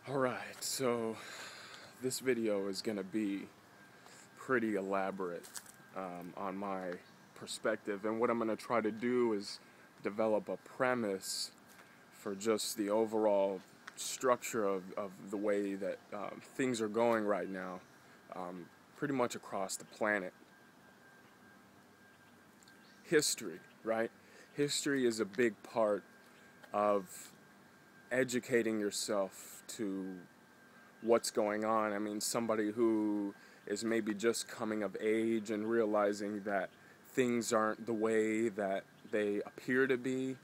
Alright, so this video is going to be pretty elaborate on my perspective, and what I'm going to try to do is develop a premise for just the overall structure of the way that things are going right now, pretty much across the planet. History, right? History is a big part of educating yourself to what's going on. I mean, somebody who is maybe just coming of age and realizing that things aren't the way that they appear to be,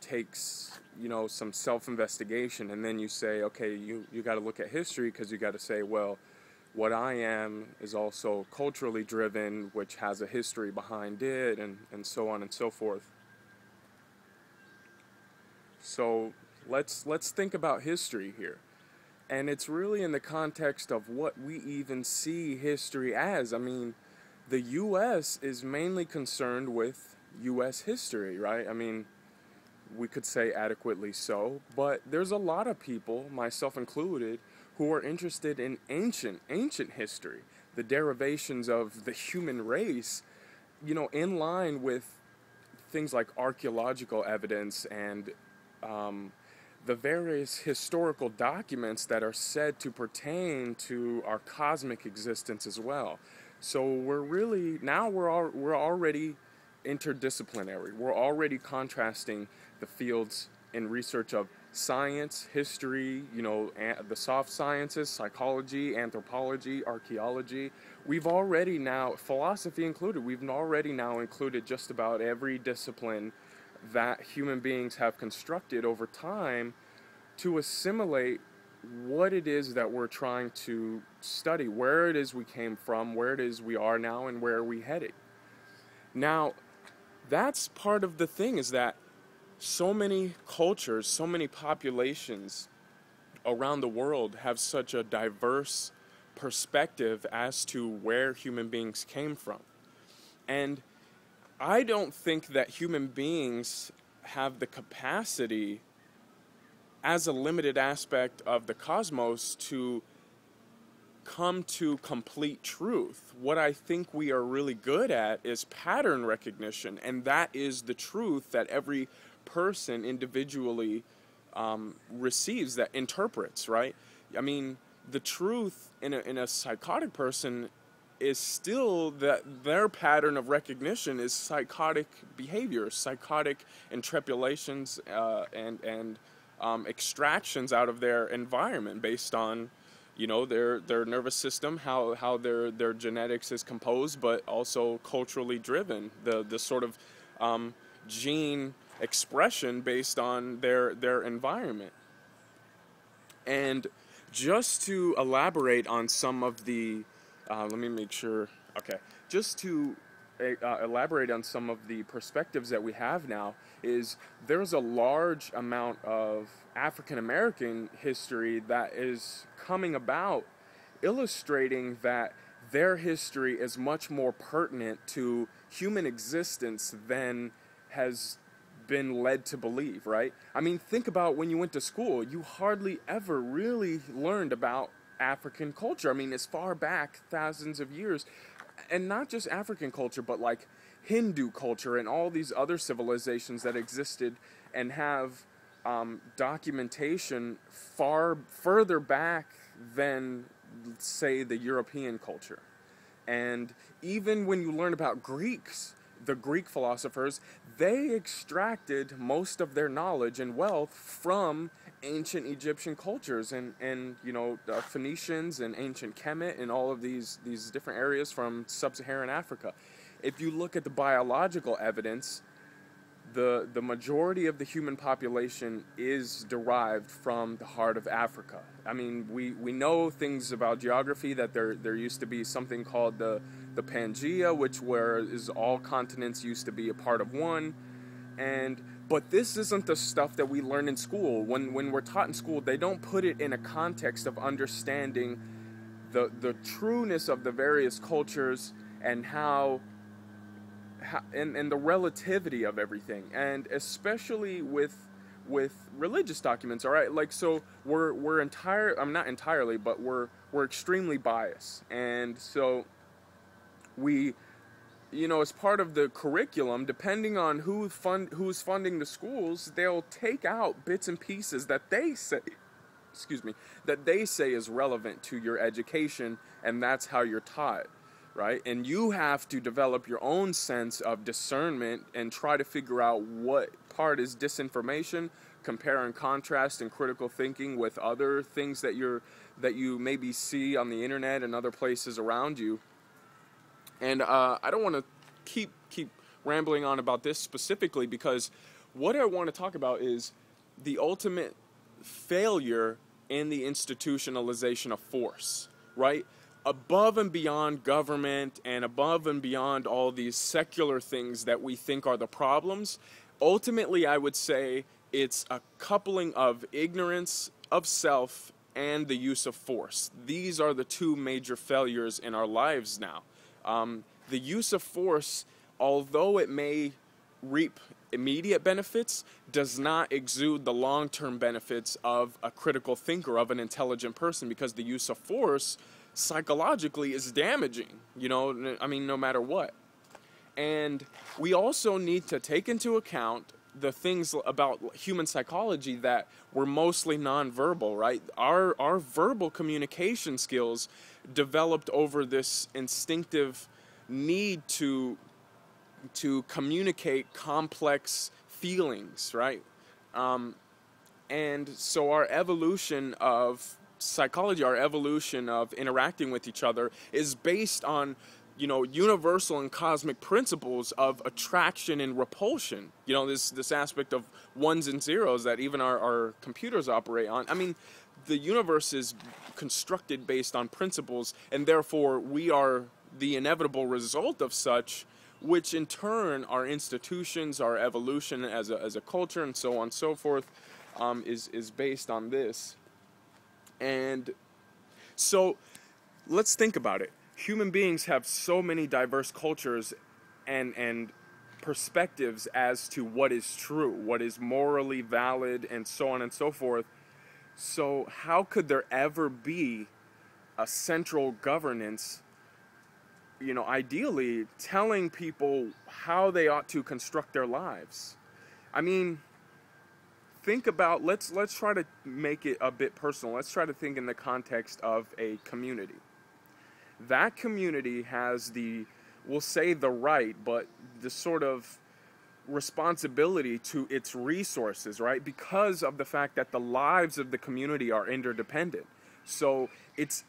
takes, some self-investigation, and then you say, okay, you got to look at history, because you got to say, well, what I am is also culturally driven, which has a history behind it, and so on and so forth. So let's think about history here. And it's really in the context of what we even see history as. I mean, the U.S. is mainly concerned with U.S. history, right? I mean, we could say adequately so, but there's a lot of people, myself included, who are interested in ancient history, the derivations of the human race, in line with things like archaeological evidence and the various historical documents that are said to pertain to our cosmic existence as well. So we're already interdisciplinary. We're already contrasting the fields in research of science, history, the soft sciences, psychology, anthropology, archaeology. We've already now, philosophy included, we've already now included just about every discipline that human beings have constructed over time to assimilate what it is that we're trying to study, where it is we came from, where it is we are now, and where are we headed. Now, that's part of the thing, is that so many cultures, so many populations around the world have such a diverse perspective as to where human beings came from. And I don't think that human beings have the capacity, as a limited aspect of the cosmos, to come to complete truth. What I think we are really good at is pattern recognition, and that is the truth that every person individually receives, that interprets, right? I mean, the truth in a psychotic person is still that their pattern of recognition is psychotic behavior, psychotic interpolations, and extractions out of their environment based on, their nervous system, how their genetics is composed, but also culturally driven, the sort of gene expression based on their environment. And just to elaborate on some of the let me make sure. Okay. Just to elaborate on some of the perspectives that we have now, is there's a large amount of African American history that is coming about, illustrating that their history is much more pertinent to human existence than has been led to believe, right? I mean, think about when you went to school. You hardly ever really learned about African culture. I mean, as far back thousands of years, and not just African culture, but like Hindu culture and all these other civilizations that existed and have documentation far further back than, say, the European culture. And even when you learn about Greeks, the Greek philosophers, they extracted most of their knowledge and wealth from ancient Egyptian cultures and Phoenicians and ancient Kemet and all of these different areas from sub-Saharan Africa. If you look at the biological evidence, the majority of the human population is derived from the heart of Africa. I mean, we know things about geography, that there used to be something called the Pangea, is all continents used to be a part of one. But this isn't the stuff that we learn in school. When we're taught in school, they don't put it in a context of understanding the trueness of the various cultures and and the relativity of everything. And especially with with religious documents. All right, like, so we're entire. I'm not entirely, but we're extremely biased, and so we, as part of the curriculum, depending on who's funding the schools, they'll take out bits and pieces that they say, that they say is relevant to your education, and that's how you're taught, right? And you have to develop your own sense of discernment and try to figure out what part is disinformation, compare and contrast and critical thinking with other things that you maybe see on the internet and other places around you. And I don't want to keep rambling on about this specifically, because what I want to talk about is the ultimate failure in the institutionalization of force, right? Above and beyond government and above and beyond all these secular things that we think are the problems, ultimately I would say it's a coupling of ignorance of self and the use of force. These are the two major failures in our lives now. The use of force, although it may reap immediate benefits, does not exude the long-term benefits of a critical thinker, of an intelligent person, because the use of force psychologically is damaging, no matter what. And we also need to take into account the things about human psychology that were mostly nonverbal, right? Our verbal communication skills developed over this instinctive need to communicate complex feelings, right? And so our evolution of psychology, our evolution of interacting with each other is based on, universal and cosmic principles of attraction and repulsion. This aspect of ones and zeros that even our computers operate on. I mean, the universe is constructed based on principles, and therefore we are the inevitable result of such, which in turn our institutions, our evolution as a culture, and so on and so forth, is based on this. And so let's think about it. Human beings have so many diverse cultures and perspectives as to what is true, what is morally valid, and so on and so forth. So how could there ever be a central governance, ideally telling people how they ought to construct their lives? I mean, think about, let's try to make it a bit personal. Let's try to think in the context of a community. That community has we'll say the right, but the sort of responsibility to its resources, right? Because of the fact that the lives of the community are interdependent. So it's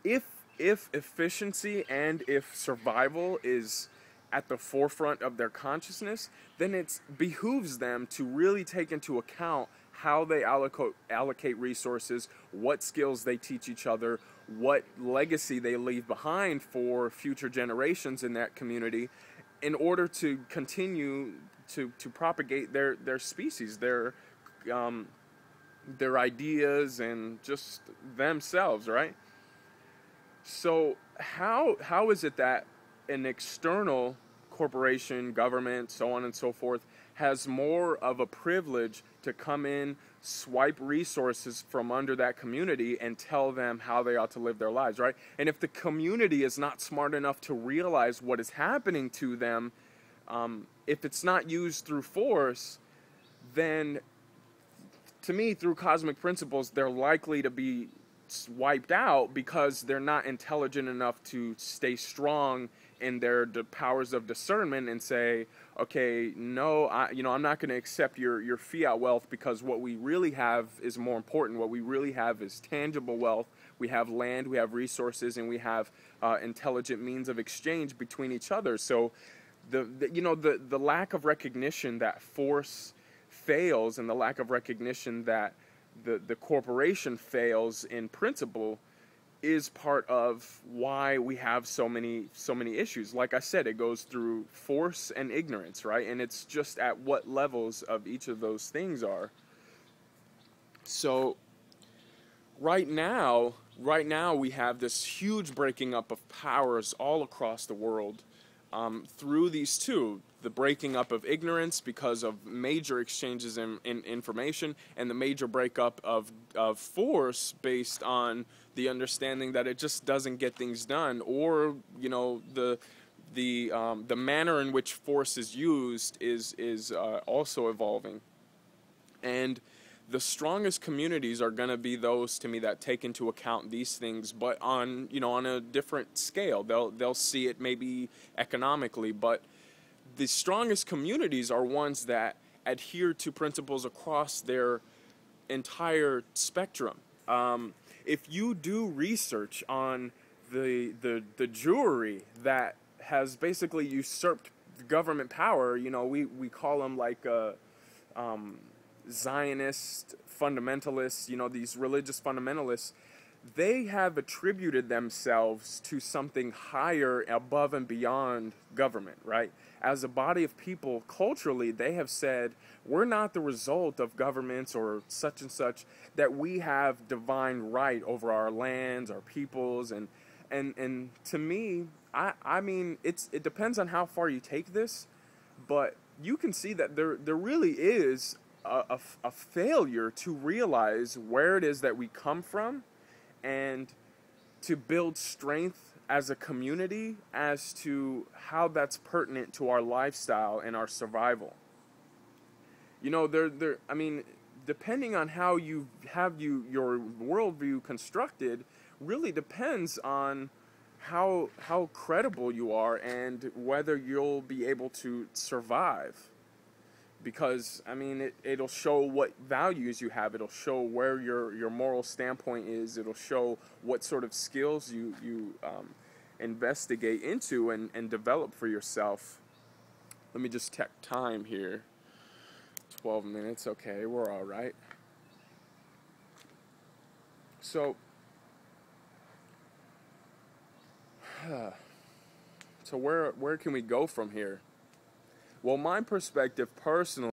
if efficiency and if survival is at the forefront of their consciousness, then it behooves them to really take into account how they allocate resources, what skills they teach each other, what legacy they leave behind for future generations in that community, in order to continue to propagate their species, their ideas, and just themselves, right? So how is it that an external corporation, government, so on and so forth, has more of a privilege to come in, swipe resources from under that community, and tell them how they ought to live their lives, right? And if the community is not smart enough to realize what is happening to them, if it's not used through force, then, to me, through cosmic principles, they're likely to be wiped out because they're not intelligent enough to stay strong in their powers of discernment and say, okay, no, I'm not going to accept your fiat wealth, because what we really have is more important. What we really have is tangible wealth. We have land, we have resources, and we have intelligent means of exchange between each other. So the lack of recognition that force fails, and the lack of recognition that the corporation fails in principle, is part of why we have so many issues. Like I said, it goes through force and ignorance, right? And it's just at what levels of each of those things are. So right now we have this huge breaking up of powers all across the world. through these two, the breaking up of ignorance because of major exchanges in information, and the major breakup of force based on the understanding that it just doesn't get things done, or the manner in which force is used is also evolving. And the strongest communities are going to be those, to me, that take into account these things, but on a different scale. They'll see it maybe economically, but the strongest communities are ones that adhere to principles across their entire spectrum. If you do research on the Jewry that has basically usurped government power, we call them like Zionist fundamentalists, these religious fundamentalists. They have attributed themselves to something higher, above and beyond government, right? As a body of people, culturally, they have said, we're not the result of governments or such and such, that we have divine right over our lands, our peoples, and to me, I mean, it depends on how far you take this, but you can see that there really is a failure to realize where it is that we come from, and to build strength as a community as to how that's pertinent to our lifestyle and our survival. I mean, depending on how you have your worldview constructed, really depends on how credible you are and whether you'll be able to survive. Because, I mean, it'll show what values you have. It'll show where your moral standpoint is. It'll show what sort of skills you investigate into and develop for yourself. Let me just check time here. 12 minutes. Okay, we're all right. So where can we go from here? Well, my perspective personally